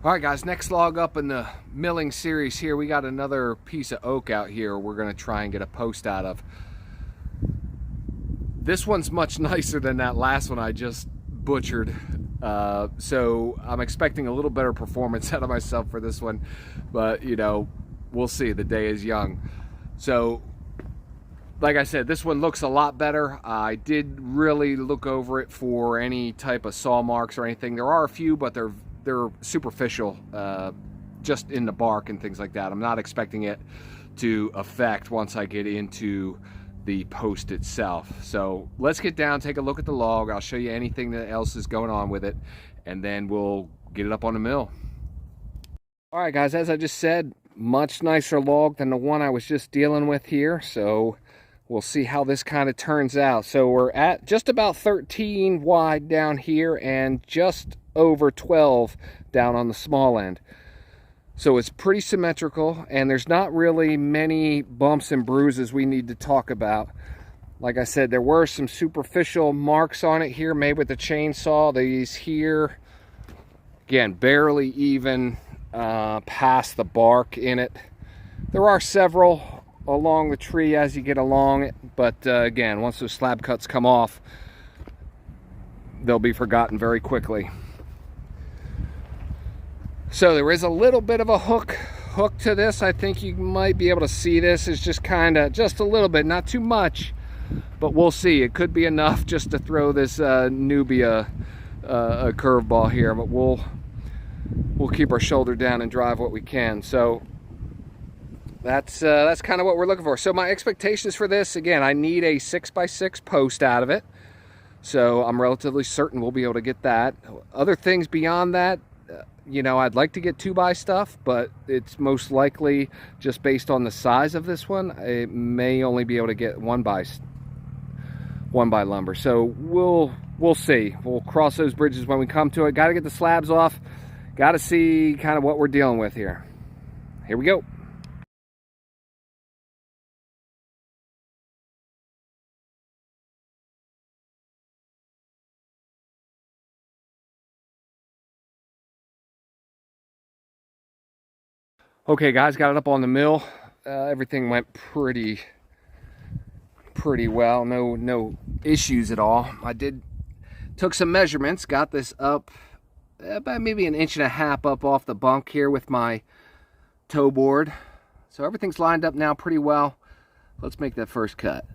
All right, guys, next log up in the milling series here, we got another piece of oak out here we're going to try and get a post out of. This one's much nicer than that last one I just butchered, so I'm expecting a little better performance out of myself for this one, but you know, we'll see. The day is young. So like I said, this one looks a lot better. I did really look over it for any type of saw marks or anything. There are a few, but they're superficial, just in the bark and things like that. I'm not expecting it to affect once I get into the post itself. So let's get down, take a look at the log. I'll show you anything that else is going on with it, and then we'll get it up on the mill. All right, guys, as I just said, much nicer log than the one I was just dealing with here. So we'll see how this kind of turns out. So we're at just about 13 wide down here and just over 12 down on the small end. So it's pretty symmetrical, and there's not really many bumps and bruises we need to talk about. Like I said, there were some superficial marks on it here made with the chainsaw. These here, again, barely even past the bark in it. There are several along the tree as you get along it, but again, once those slab cuts come off, they'll be forgotten very quickly. So there is a little bit of a hook to this. I think you might be able to see this. It's just kind of, just a little bit, not too much, but we'll see. It could be enough just to throw this newbie a curveball here, but we'll keep our shoulder down and drive what we can. So that's kind of what we're looking for. So my expectations for this, again, I need a 6x6 post out of it. So I'm relatively certain we'll be able to get that. Other things beyond that, you know, I'd like to get 2x stuff, but it's most likely just based on the size of this one, it may only be able to get 1x lumber. So we'll see. We'll cross those bridges when we come to it. Got to get the slabs off. Got to see kind of what we're dealing with here. Here we go. Okay, guys, got it up on the mill. Everything went pretty well. No issues at all. I took some measurements, got this up about maybe 1.5 inches up off the bunk here with my toe board. So everything's lined up now pretty well. Let's make that first cut.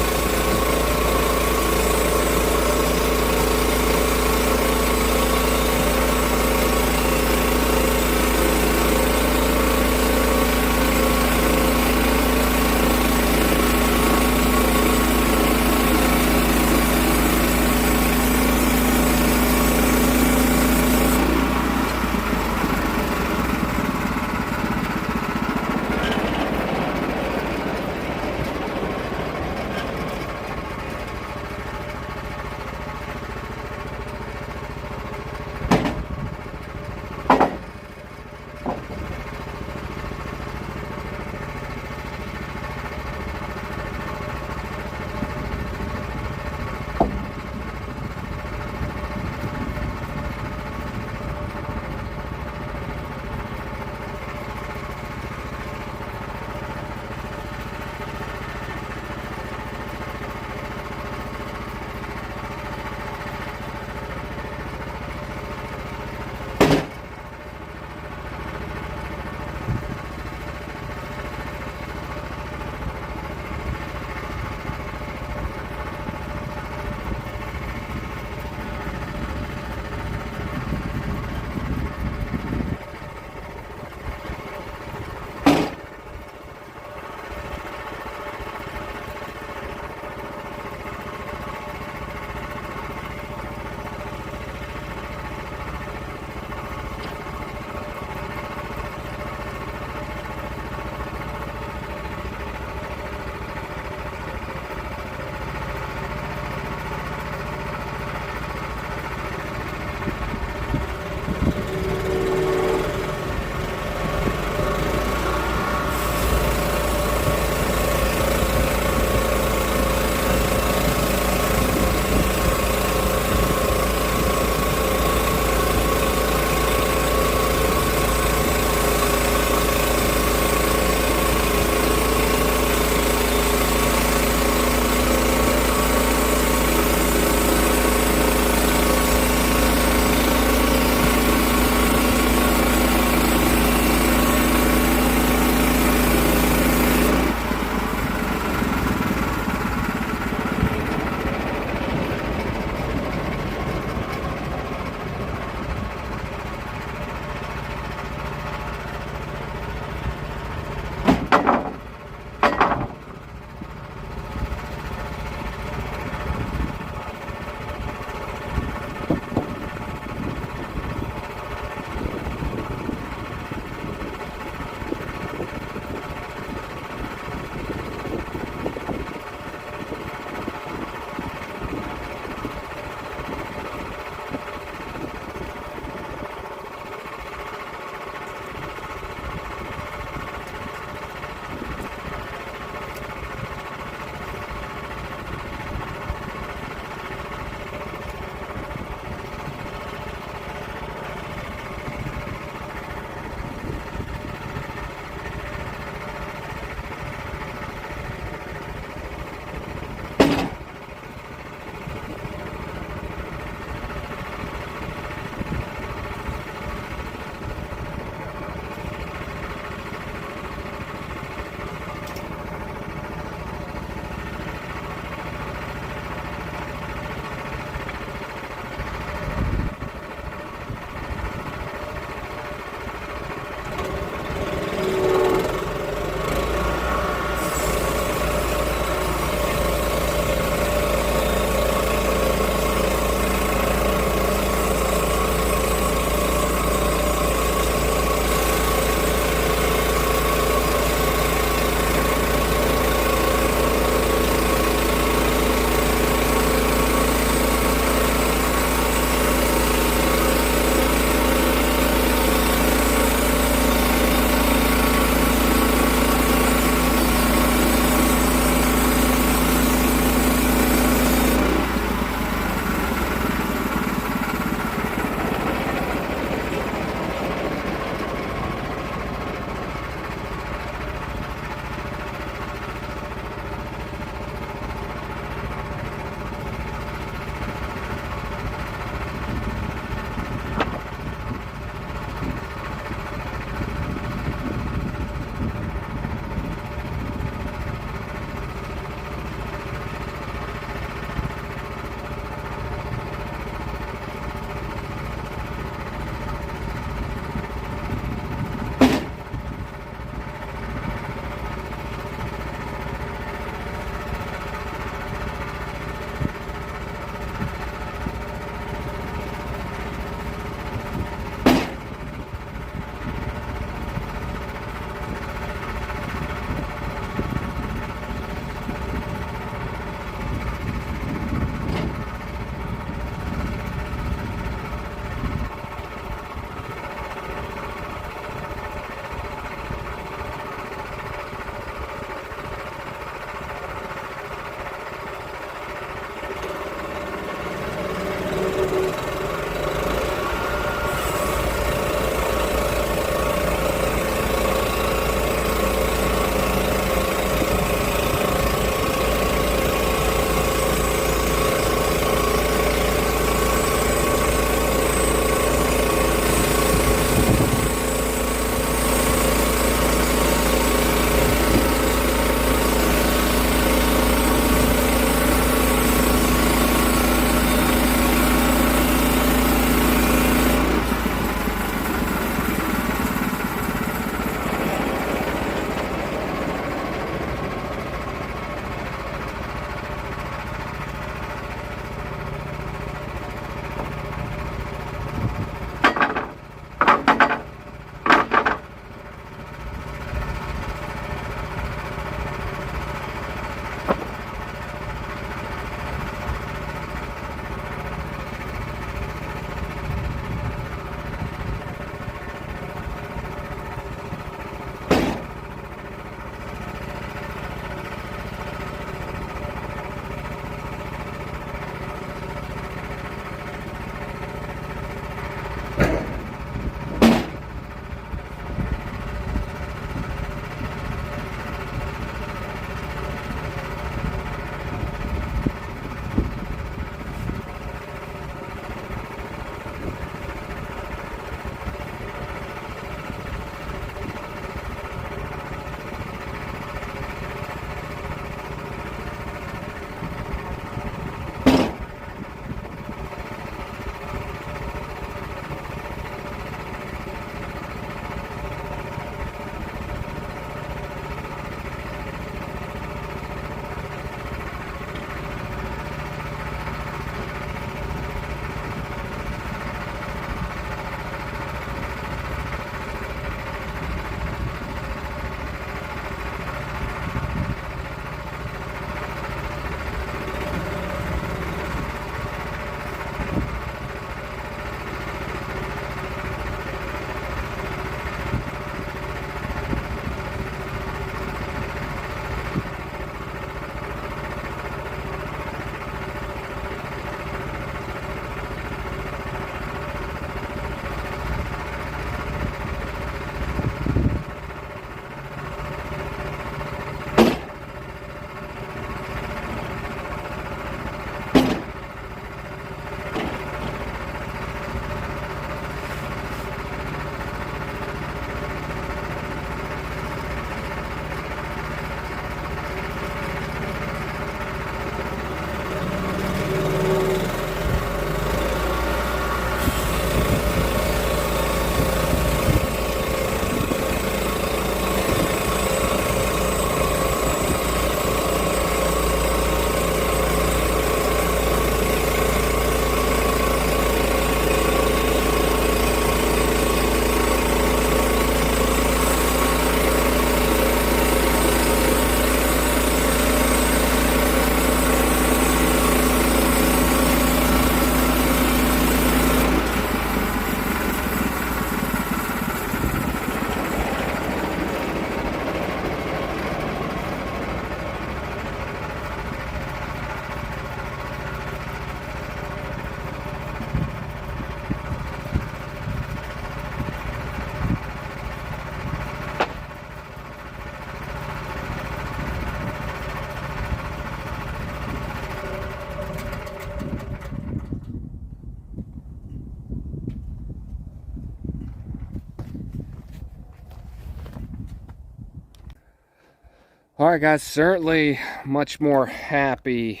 All right, guys, certainly much more happy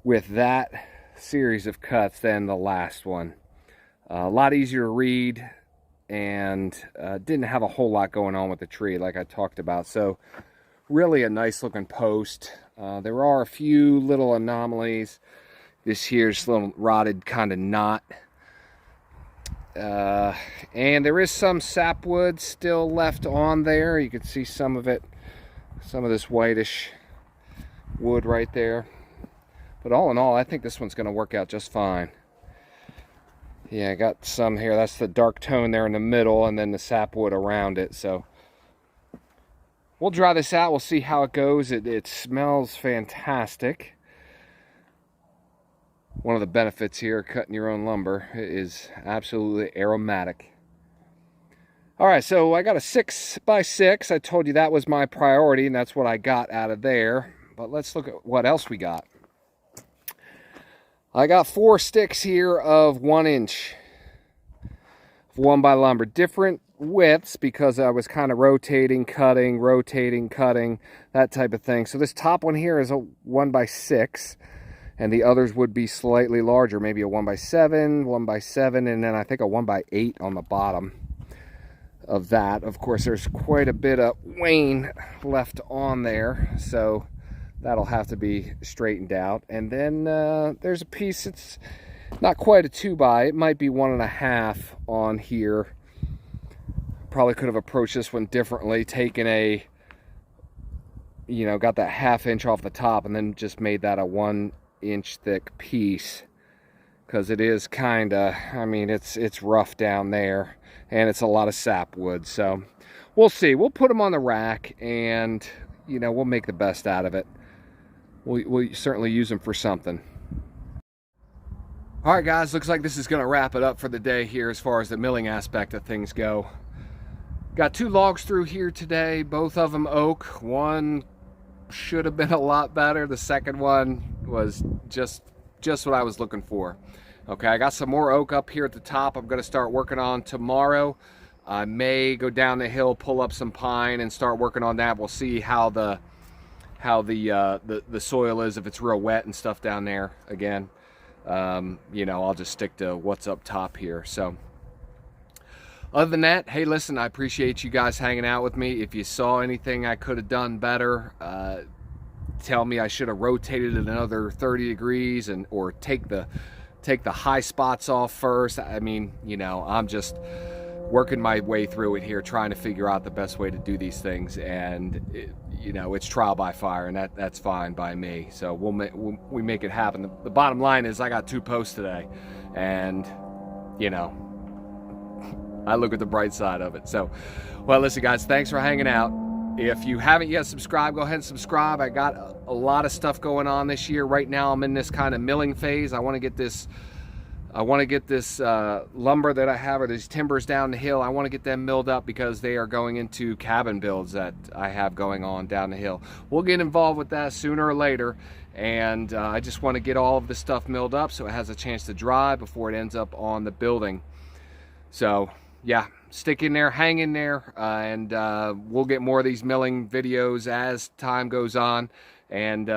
with that series of cuts than the last one. A lot easier to read, and didn't have a whole lot going on with the tree like I talked about. So really a nice looking post. There are a few little anomalies. This here's a little rotted kind of knot. And there is some sapwood still left on there. You can see some of it, some of this whitish wood right there. But all in all, I think this one's going to work out just fine. Yeah, I got some here. That's the dark tone there in the middle, and then the sapwood around it. So we'll dry this out. We'll see how it goes. It smells fantastic. One of the benefits here, cutting your own lumber, is absolutely aromatic. All right, so I got a 6x6. I told you that was my priority, and that's what I got out of there. But let's look at what else we got. I got 4 sticks here of 1 inch. 1x lumber. Different widths because I was kind of rotating, cutting, that type of thing. So this top one here is a 1x6. And the others would be slightly larger, maybe a 1x7, 1x7, and then I think a 1x8 on the bottom of that. Of course, there's quite a bit of wane left on there, so that'll have to be straightened out. And then there's a piece, it's not quite a 2x, it might be 1.5 on here. Probably could have approached this one differently, taken a, you know, got that 1/2 inch off the top and then just made that a 1 inch thick piece, because it is kind of, I mean, it's rough down there, and it's a lot of sapwood. So we'll see. We'll put them on the rack, and you know, we'll make the best out of it. We'll certainly use them for something. All right, guys, looks like this is going to wrap it up for the day here as far as the milling aspect of things go. Got 2 logs through here today, both of them oak. One should have been a lot better. The second one was just what I was looking for. Okay, I got some more oak up here at the top I'm going to start working on tomorrow. I may go down the hill, pull up some pine, and start working on that. We'll see how the soil is, if it's real wet and stuff down there again. You know, I'll just stick to what's up top here. So other than that, hey, listen, I appreciate you guys hanging out with me. If you saw anything I could have done better, tell me I should have rotated it another 30 degrees or take the high spots off first. I mean, you know, I'm just working my way through it here, trying to figure out the best way to do these things. And, you know, it's trial by fire, and that's fine by me. So we make it happen. The bottom line is I got 2 posts today, and, you know, I look at the bright side of it. So, well, listen, guys, thanks for hanging out. If you haven't yet subscribed, go ahead and subscribe. I got a lot of stuff going on this year. Right now, I'm in this kind of milling phase. I want to get this lumber that I have, or these timbers down the hill. I want to get them milled up because they are going into cabin builds that I have going on down the hill. We'll get involved with that sooner or later. And I just want to get all of this stuff milled up so it has a chance to dry before it ends up on the building. So, yeah, stick in there, hang in there, and we'll get more of these milling videos as time goes on. And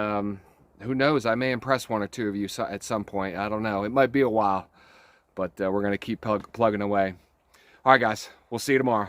who knows, I may impress 1 or 2 of you at some point. I don't know. It might be a while, but we're going to keep plugging away. All right, guys, we'll see you tomorrow.